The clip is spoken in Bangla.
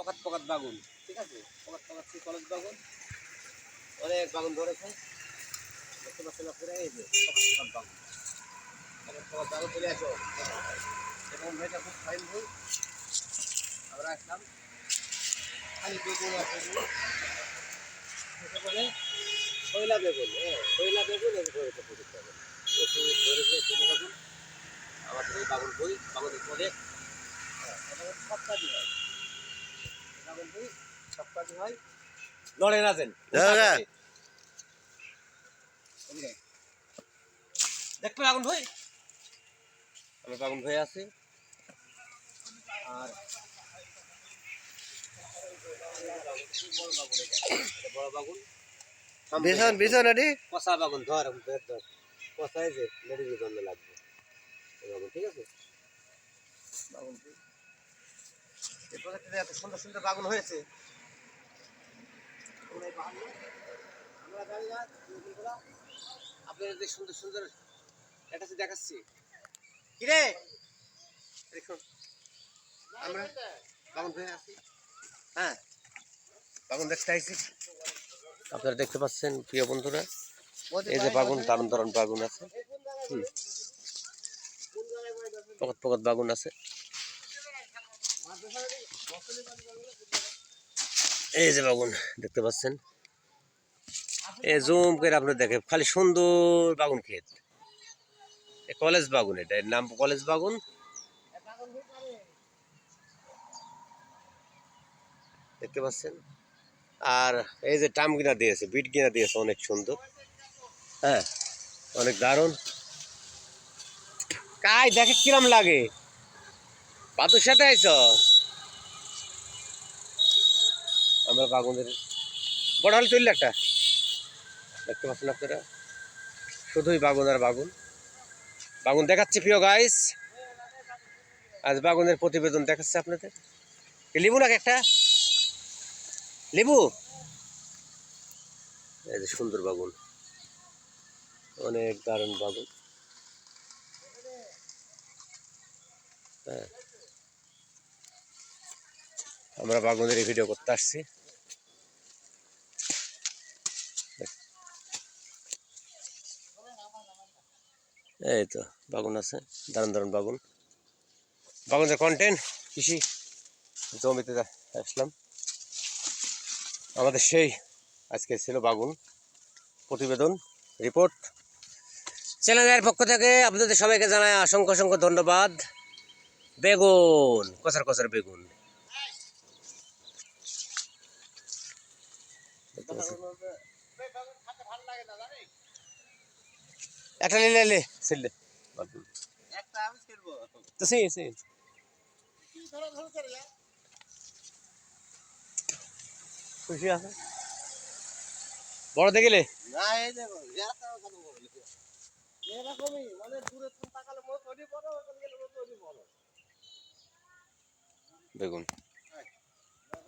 পকাত পকাত বাগুন, ঠিক আছে, পকাত পকাত কলেজ বাগুন, অনেক বাগুন ধরেছে দেখতে পাচ্ছেন আপনারা। এই যে পকাত পকাত বাগুন, পকাত পকাত বাগুন চলে আসো। এবং এটা খুব ফাইন ভুল। আমরা আসলাম খালি বেগুন আছে বলে শৈলা বেগুন, হ্যাঁ শৈলা বেগুন ধরেছে প্রচুর বাগুন, প্রচুর ধরেছে শৈলা বাগুন। আমাদের এই বাগুন বই বাগুনের পরে সব কাজই হয়, বাগুন বই সব কাজই হয়। লড়ে না যেন দেখতে বাগুন ভাই, আমি বাগুন ভাই আছি। আর বড় বাগুন কষা বাগুন ধর কষায় যে লেডির জন্য লাগবে বাগুন, ঠিক আছে। বাগুন এই প্রজেক্টে এত সুন্দর সুন্দর বাগুন হয়েছে, আমরা জানি না আপনাদের যে সুন্দর সুন্দর এটা দেখাচ্ছি। কিরে দেখুন আমরা বাগুন ধরে আছি, হ্যাঁ বাগুন দেখতে আইছি। আপনারা দেখতে পাচ্ছেন প্রিয় বন্ধুরা, এই যে বাগুন দারুণ দারুণ বাগুন আছে, পকাত পকাত বাগুন আছে। এই যে বাগুন দেখতে পাচ্ছেন, এই জুম করে আপনার দেখে খালি সুন্দর বাগুন ক্ষেত, কলেজ বাগুন, এটা এর নাম কলেজ বাগুন। দেখতে পাচ্ছেন, আর এই যে টাম গিনা দিয়েছে, বিট গিনা দিয়েছে, অনেক সুন্দর, হ্যাঁ অনেক দারুণ। কাই দেখে কিরম লাগে, বাতুর সাথে আইছ। আমরা বাগুনের বড় হল তুললে একটা দেখতে পাচ্ছেন আপনারা, শুধুই বাগুন আর বাগুন। বাগুন দেখাচ্ছি প্রিয় গাইস, আজ বাগুনের প্রতিবেদন দেখাচ্ছে আপনাদের। লেবু নাকি একটা লেবু, এই যে সুন্দর বাগুন, অনেক দারুণ বাগুন, হ্যাঁ আমরা বাগুনের ভিডিও করতে আসছি। এই তো বাগুন আছে, দারুণ দারুণ বাগুন। বাগুনের কন্টেন্ট কৃষি জমিতে আসলাম, আমাদের সেই আজকে ছিল বাগুন প্রতিবেদন রিপোর্ট। চ্যানেলের পক্ষ থেকে আপনাদের সবাইকে জানাই অসংখ্য অসংখ্য ধন্যবাদ। বেগুন কচার কচার বেগুন, একটা নিলে এলে ছেলে তো খুশি আছে বড় দেখলে বেগুন।